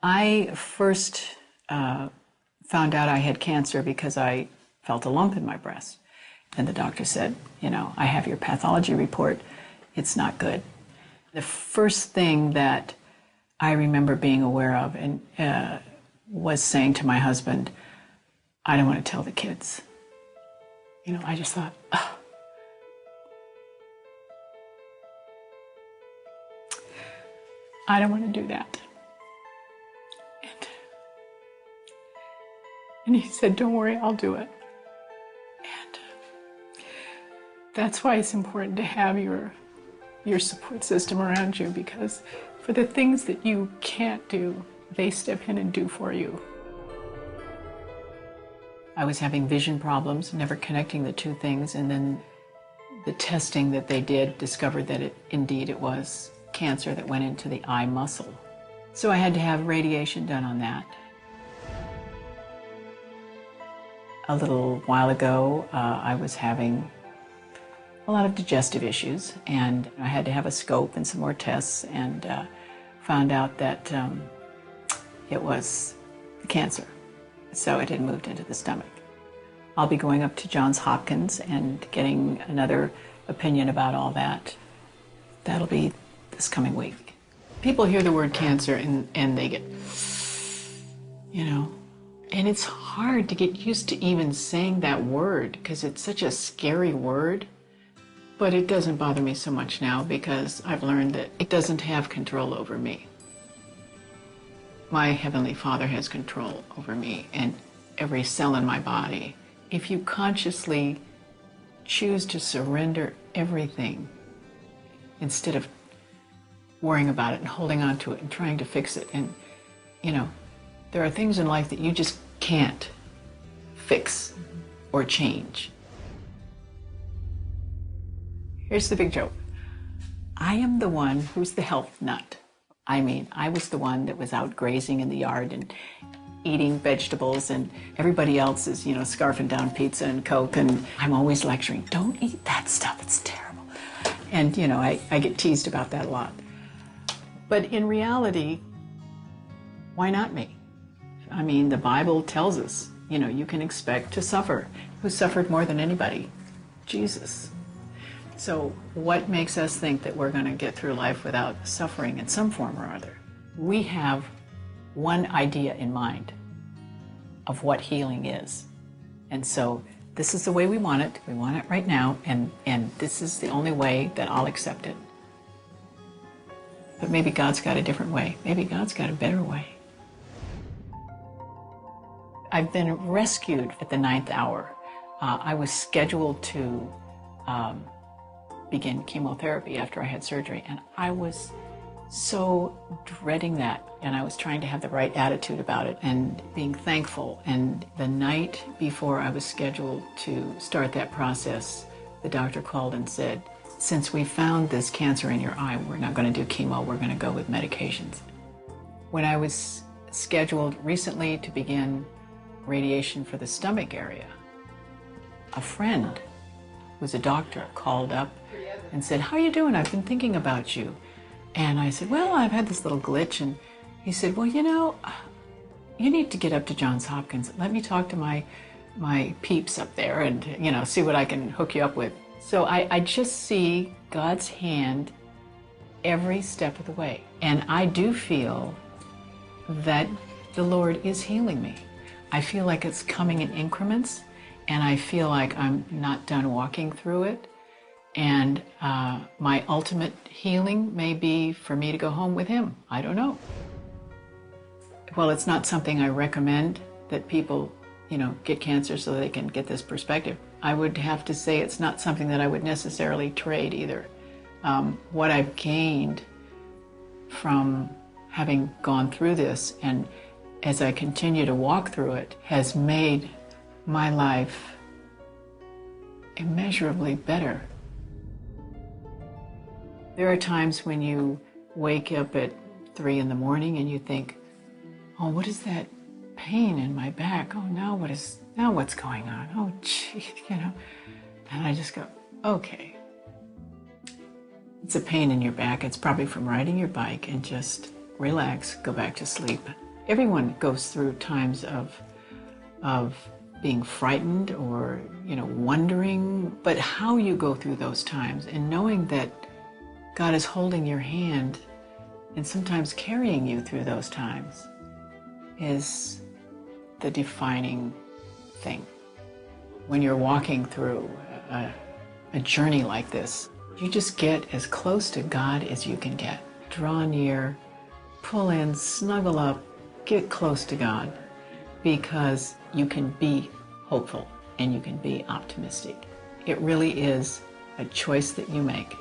I first found out I had cancer because I felt a lump in my breast. And the doctor said, I have your pathology report. It's not good. The first thing that I remember being aware of and was saying to my husband, I don't want to tell the kids. I just thought, oh. I don't want to do that. And he said, don't worry, I'll do it. And that's why it's important to have your support system around you, because for the things that you can't do, they step in and do for you. I was having vision problems, never connecting the two things, and then the testing that they did discovered that indeed it was cancer that went into the eye muscle. So I had to have radiation done on that. A little while ago, I was having a lot of digestive issues, and I had to have a scope and some more tests, and found out that it was cancer. So it had moved into the stomach. I'll be going up to Johns Hopkins and getting another opinion about all that. That'll be this coming week. People hear the word cancer and they get, and it's hard to get used to even saying that word because it's such a scary word. But it doesn't bother me so much now because I've learned that it doesn't have control over me. My Heavenly Father has control over me and every cell in my body. If you consciously choose to surrender everything instead of worrying about it and holding on to it and trying to fix it, and there are things in life that you just can't fix or change. Here's the big joke. I am the one who's the health nut. I mean, I was the one that was out grazing in the yard and eating vegetables, and everybody else is, scarfing down pizza and Coke, and I'm always lecturing, don't eat that stuff, it's terrible. And, I get teased about that a lot. But in reality, why not me? I mean, the Bible tells us, you can expect to suffer. Who suffered more than anybody? Jesus. So what makes us think that we're going to get through life without suffering in some form or other? We have one idea in mind of what healing is. And so this is the way we want it. We want it right now, and this is the only way that I'll accept it. But maybe God's got a different way. Maybe God's got a better way. I've been rescued at the 9th hour. I was scheduled to begin chemotherapy after I had surgery, and I was so dreading that, and I was trying to have the right attitude about it and being thankful. And the night before I was scheduled to start that process, the doctor called and said, since we found this cancer in your eye, we're not going to do chemo, we're going to go with medications. When I was scheduled recently to begin radiation for the stomach area, a friend who's a doctor called up and said, how are you doing? I've been thinking about you. And I said, well, I've had this little glitch. And he said, well, you need to get up to Johns Hopkins. Let me talk to my peeps up there and, see what I can hook you up with. So I just see God's hand every step of the way. And I do feel that the Lord is healing me. I feel like it's coming in increments, and I feel like I'm not done walking through it. And my ultimate healing may be for me to go home with him. I don't know. Well, it's not something I recommend that people, get cancer so they can get this perspective. I would have to say it's not something that I would necessarily trade either. What I've gained from having gone through this, and as I continue to walk through it, has made my life immeasurably better. There are times when you wake up at 3 in the morning and you think, oh, what is that pain in my back? Oh, now what's going on? Oh, gee, And I just go, okay. It's a pain in your back. It's probably from riding your bike, and just relax, go back to sleep. Everyone goes through times of being frightened or, wondering, but how you go through those times and knowing that God is holding your hand and sometimes carrying you through those times is the defining thing. When you're walking through a journey like this, you just get as close to God as you can get. Draw near, pull in, snuggle up, get close to God, because you can be hopeful and you can be optimistic. It really is a choice that you make.